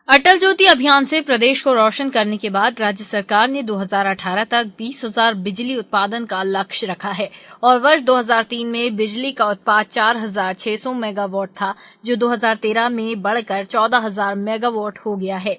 अटल ज्योति अभियान से प्रदेश को रोशन करने के बाद राज्य सरकार ने 2018 तक 20,000 बिजली उत्पादन का लक्ष्य रखा है और वर्ष 2003 में बिजली का उत्पाद 4,600 मेगावाट था, जो 2013 में बढ़कर 14,000 मेगावाट हो गया है।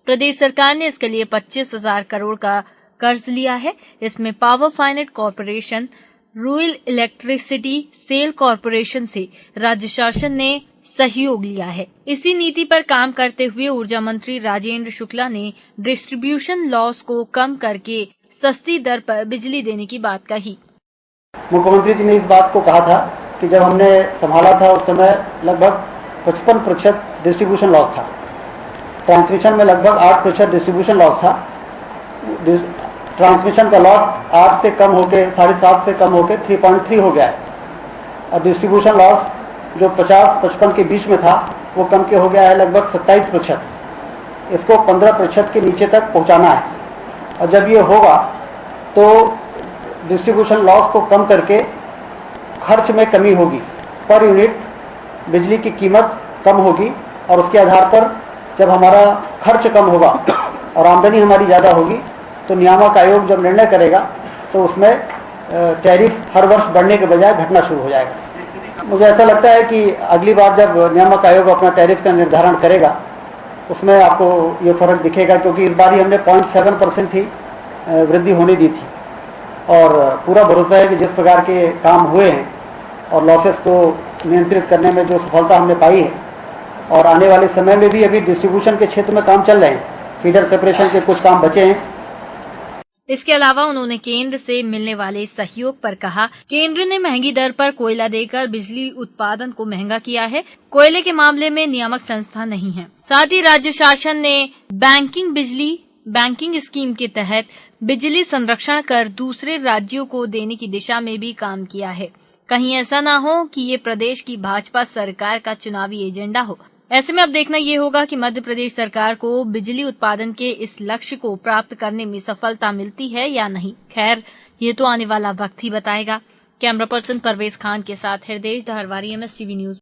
प्रदेश सरकार ने इसके लिए 25,000 करोड़ का कर्ज लिया है। इसमें power finance corporation, rural electricity sale corporation से राज्य शासन ने सहयोग लिया है। इसी नीति पर काम करते हुए ऊर्जा मंत्री राजेंद्र शुक्ला ने डिस्ट्रीब्यूशन लॉस को कम करके सस्ती दर पर बिजली देने की बात कही। मुख्यमंत्री जी ने इस बात को कहा था कि जब हमने संभाला था उस समय लगभग 55% डिस्ट्रीब्यूशन लॉस था। ट्रांसमिशन में लगभग 8% डिस्ट्रीब्यूशन लॉस था। ट्रांसमिशन का लॉस 8 से कम होकर 7.5 से कम होकर 3.3 हो गया है और डिस्ट्रीब्यूशन लॉस जो 50-55 के बीच में था वो कम के हो गया है लगभग 27%। इसको 15% के नीचे तक पहुंचाना है और जब ये होगा तो डिस्ट्रीब्यूशन लॉस को कम करके खर्च में कमी होगी, पर यूनिट बिजली की कीमत कम होगी और उसके आधार पर जब हमारा खर्च कम होगा और आमदनी हमारी ज़्यादा होगी तो नियामक आयोग जब निर्णय करेगा तो उसमें टैरिफ हर वर्ष बढ़ने के बजाय घटना शुरू हो जाएगा। मुझे ऐसा लगता है कि अगली बार जब नियामक आयोग अपना टैरिफ का निर्धारण करेगा उसमें आपको ये फर्क दिखेगा, क्योंकि इस बार ही हमने 0.7% ही वृद्धि होने दी थी और पूरा भरोसा है कि जिस प्रकार के काम हुए हैं और लॉसेस को नियंत्रित करने में जो सफलता हमने पाई है और आने वाले समय में भी अभी डिस्ट्रीब्यूशन के क्षेत्र में काम चल रहे हैं, फीडर सेपरेशन के कुछ काम बचे हैं। इसके अलावा उन्होंने केंद्र से मिलने वाले सहयोग पर कहा। केंद्र ने महंगी दर पर कोयला देकर बिजली उत्पादन को महंगा किया है। कोयले के मामले में नियामक संस्था नहीं है। साथ ही राज्य शासन ने बैंकिंग स्कीम के तहत बिजली संरक्षण कर दूसरे राज्यों को देने की दिशा में भी काम किया है। कहीं ऐसा न हो कि ये प्रदेश की भाजपा सरकार का चुनावी एजेंडा हो। ऐसे में अब देखना ये होगा कि मध्य प्रदेश सरकार को बिजली उत्पादन के इस लक्ष्य को प्राप्त करने में सफलता मिलती है या नहीं। खैर, ये तो आने वाला वक्त ही बताएगा। कैमरा पर्सन परवेज खान के साथ हृदय धारवारी, MSTV न्यूज।